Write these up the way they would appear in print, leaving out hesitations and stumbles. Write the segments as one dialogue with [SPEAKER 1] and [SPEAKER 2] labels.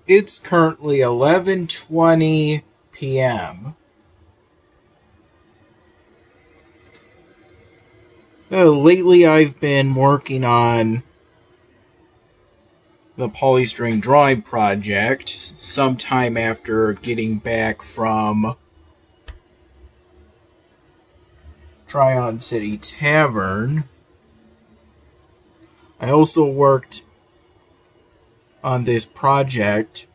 [SPEAKER 1] It's currently 11:20 p.m. Lately I've been working on the polystring drawing project sometime after getting back from Tryon City Tavern. I also worked on this project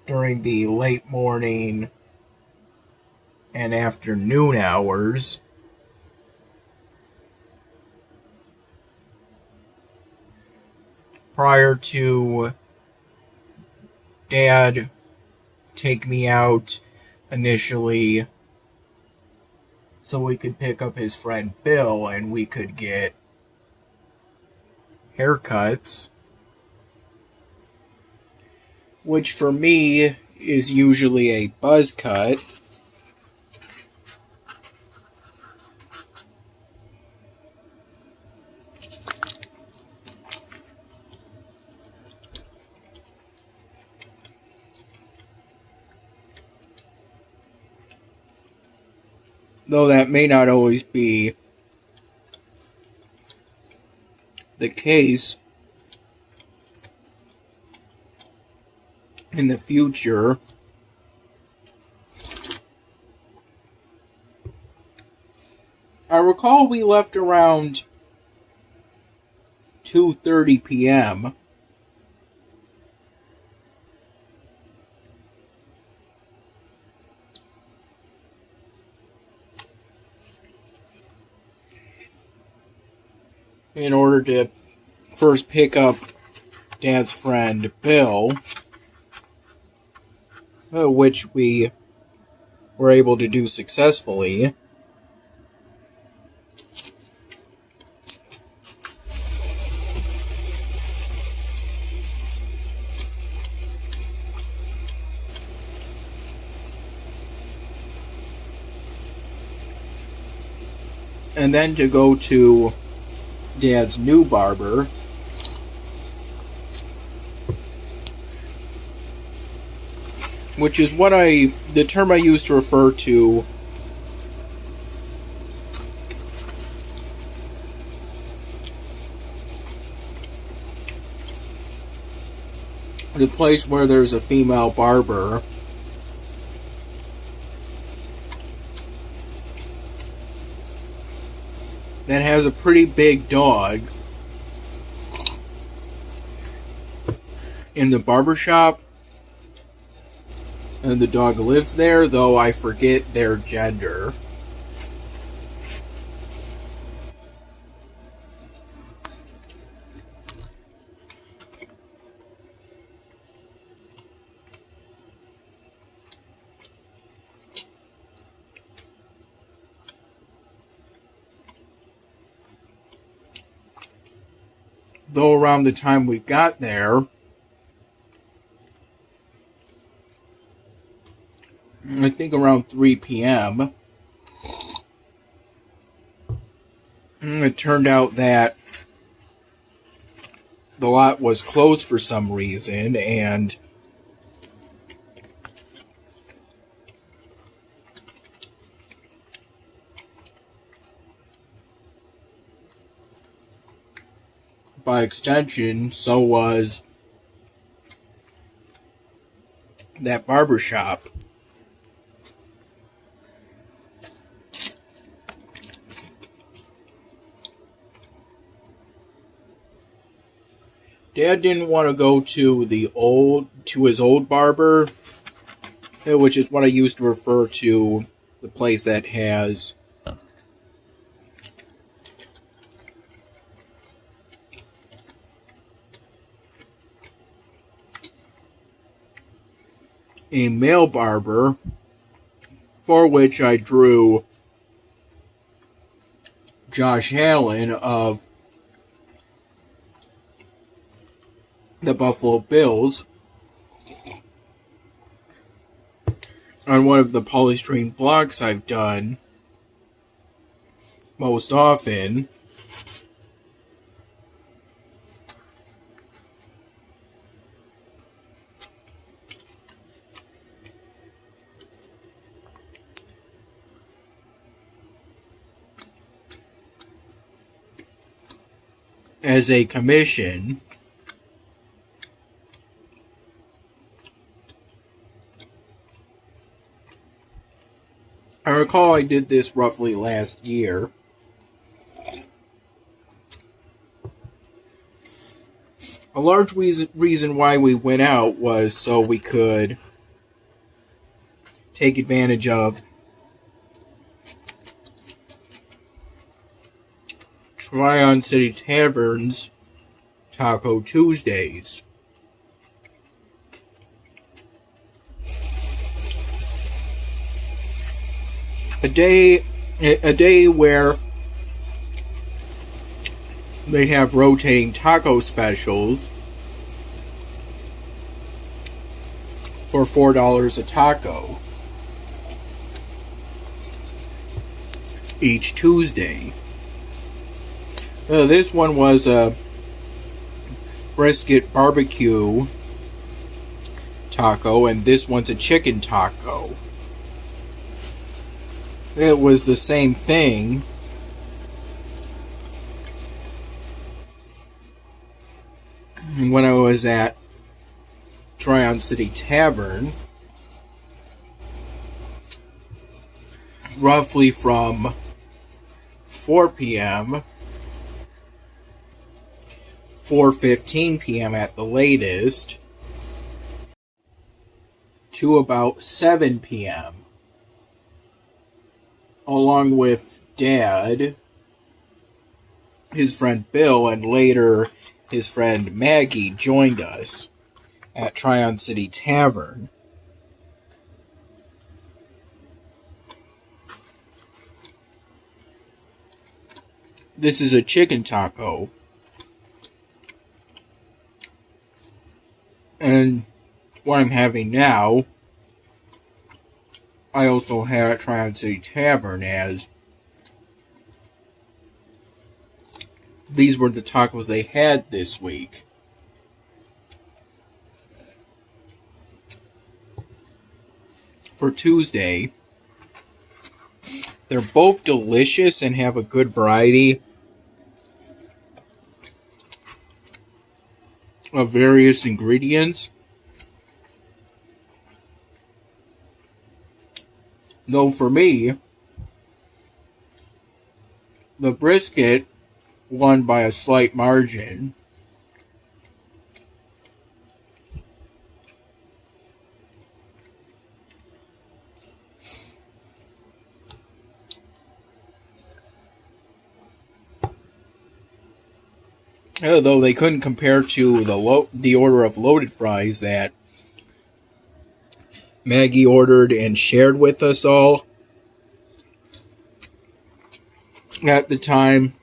[SPEAKER 1] during the late morning and afternoon hours. Prior to Dad take me out initially so we could pick up his friend Bill and we could get haircuts, which for me is usually a buzz cut. Though that may not always be the case in the future. I recall we left around 2:30 p.m. in order to first pick up Dad's friend Bill, which we were able to do successfully. And then to go to Dad's new barber, which is the term I use to refer to the place where there's a female barber that has a pretty big dog in the barbershop, and the dog lives there, though I forget their gender. Though around the time we got there, I think around 3 p.m., it turned out that the lot was closed for some reason, and by extension, so was that barbershop. Dad didn't want to go to his old barber, which is what I used to refer to the place that has a male barber, for which I drew Josh Allen of the Buffalo Bills on one of the polystring blocks I've done most often. as a commission. I recall I did this roughly last year. A large reason why we went out was so we could take advantage of Tryon City Tavern's Taco Tuesdays. A day where they have rotating taco specials for $4 a taco each Tuesday. This one was a brisket barbecue taco, and this one's a chicken taco. It was the same thing. When I was at Tryon City Tavern, roughly from 4 p.m., 4:15 p.m. at the latest, to about 7 p.m., along with Dad, his friend Bill, and later his friend Maggie joined us at Tryon City Tavern. This is a chicken taco. And what I'm having now, I also have at Tryon City Tavern, as these were the tacos they had this week. For Tuesday, they're both delicious and have a good variety of various ingredients. Though for me, the brisket won by a slight margin. Though they couldn't compare to the order of loaded fries that Maggie ordered and shared with us all at the time.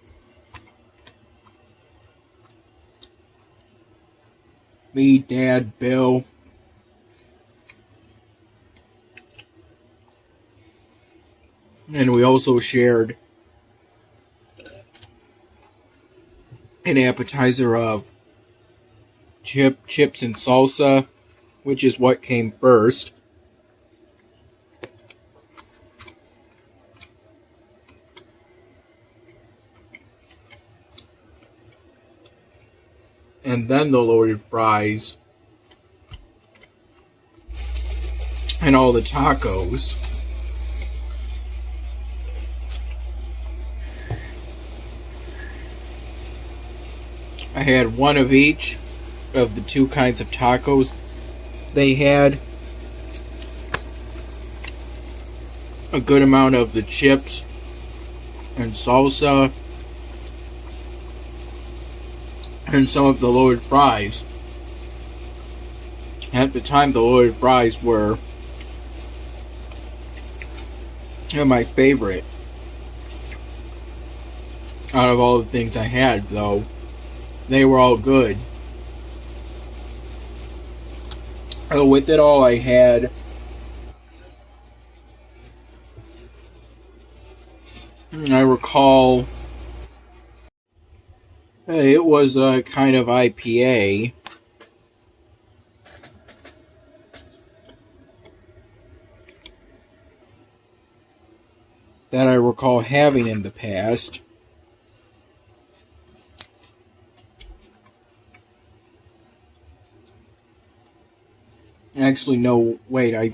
[SPEAKER 1] Me, Dad, Bill, and we also shared an appetizer of chips and salsa, which is what came first. And then the loaded fries and all the tacos. I had one of each of the two kinds of tacos they had. A good amount of the chips and salsa, and some of the loaded fries. At the time, the loaded fries were my favorite out of all the things I had, though. They were all good. With it all, I had I recall it was a kind of IPA. That I recall having in the past. Actually, no, wait, I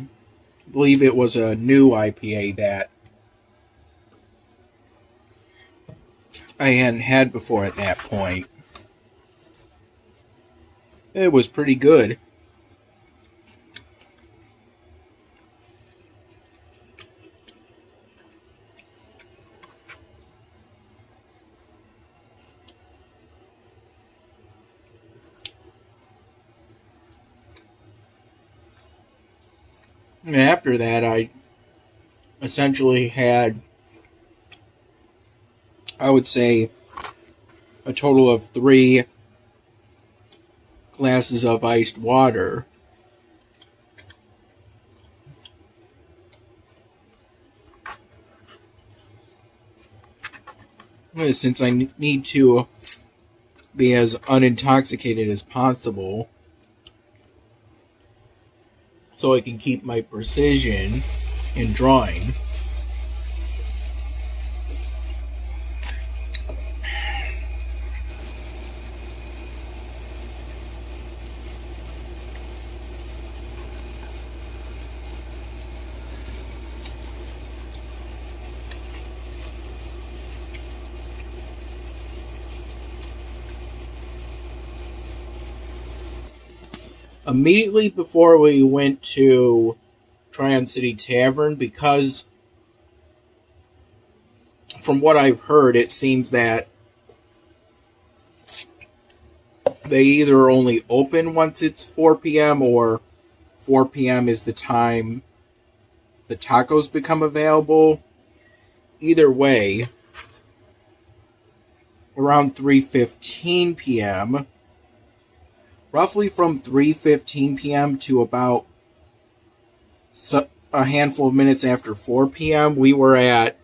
[SPEAKER 1] believe it was a new IPA that I hadn't had before at that point. It was pretty good. And after that, I essentially had, I would say, a total of 3 glasses of iced water. Since I need to be as unintoxicated as possible, so I can keep my precision in drawing. Immediately before we went to Tryon City Tavern, because from what I've heard, it seems that they either only open once it's 4 p.m. or 4 p.m. is the time the tacos become available. Either way, around 3:15 p.m., roughly from 3:15 p.m. to about a handful of minutes after 4 p.m., we were at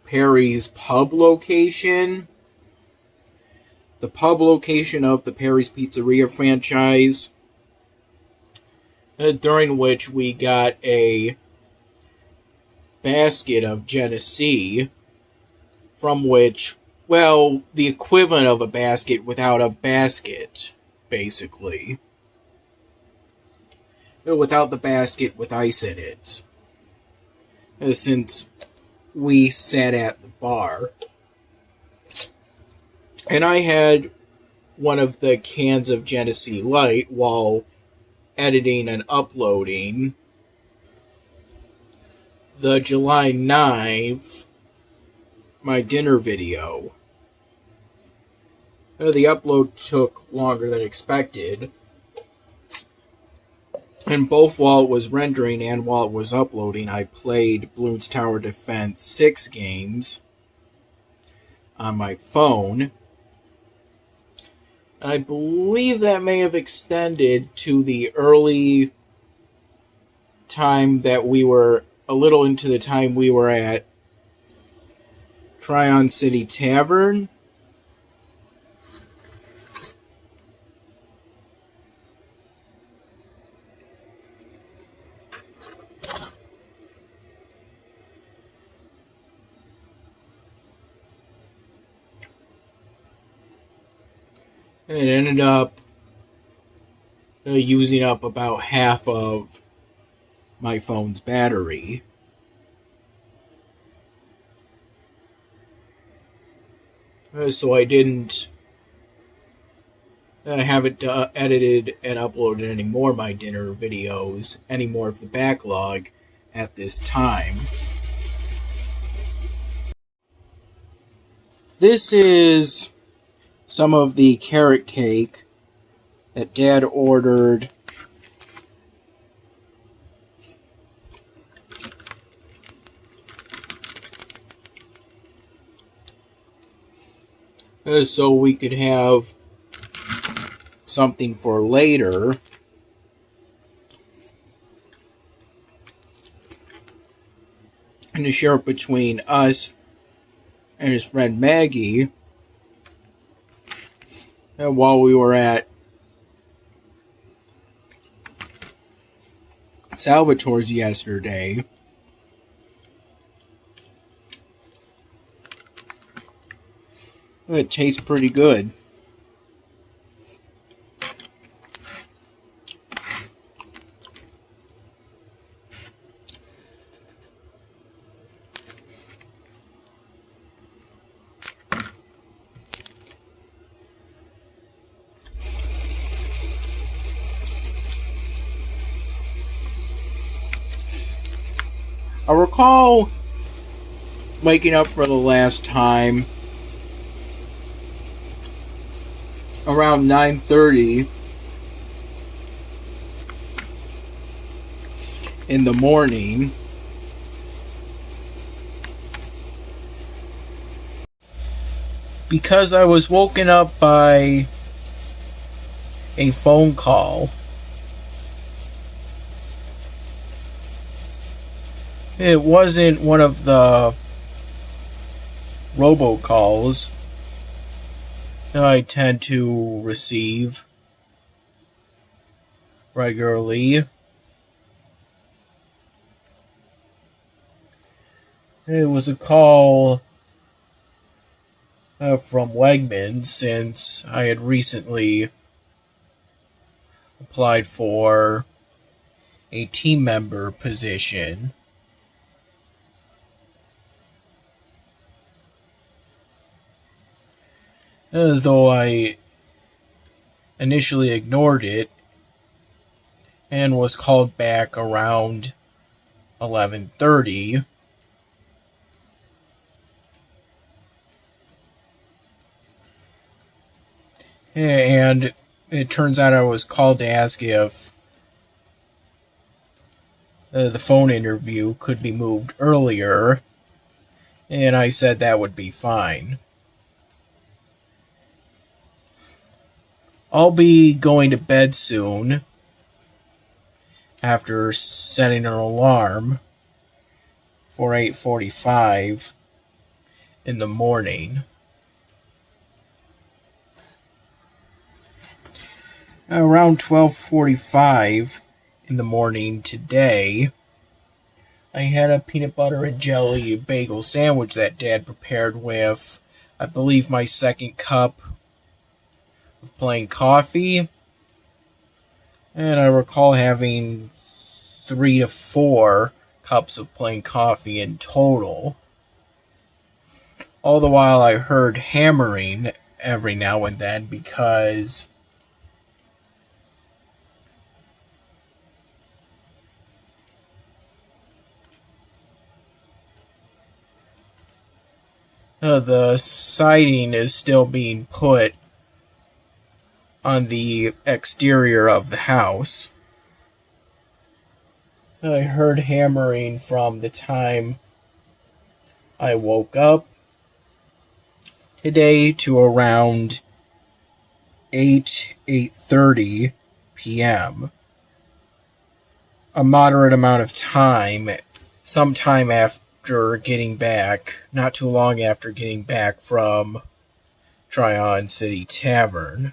[SPEAKER 1] Perri's pub location. The pub location of the Perri's Pizzeria franchise, during which we got a basket of Genesee, from which, well, the equivalent of a basket without a basket, basically. Without the basket with ice in it. Since we sat at the bar. And I had one of the cans of Genesee Light while editing and uploading the July 9th, my dinner video. The upload took longer than expected. And both while it was rendering and while it was uploading, I played Bloons Tower Defense 6 games on my phone. And I believe that may have extended to the early time that we were, a little into the time we were at Tryon City Tavern. And it ended up using up about half of my phone's battery. So I didn't haven't edited and uploaded any more of my dinner videos, any more of the backlog at this time. This is some of the carrot cake that Dad ordered so we could have something for later. And to share it between us and his friend Maggie. And while we were at Salvatore's yesterday, it tastes pretty good. I recall waking up for the last time around 9:30 in the morning. Because I was woken up by a phone call. It wasn't one of the robocalls that I tend to receive regularly. It was a call from Wegmans, since I had recently applied for a team member position. Though I initially ignored it and was called back around 11:30. And it turns out I was called to ask if the phone interview could be moved earlier, and I said that would be fine. I'll be going to bed soon after setting an alarm for 8:45 in the morning. Around 12:45 in the morning today, I had a peanut butter and jelly bagel sandwich that Dad prepared with, I believe, my second cup of plain coffee. And I recall having 3 to 4 cups of plain coffee in total. All the while I heard hammering every now and then because the siding is still being put on the exterior of the house. I heard hammering from the time I woke up today to around 8:30 p.m. A moderate amount of time, sometime after getting back, not too long after getting back from Tryon City Tavern.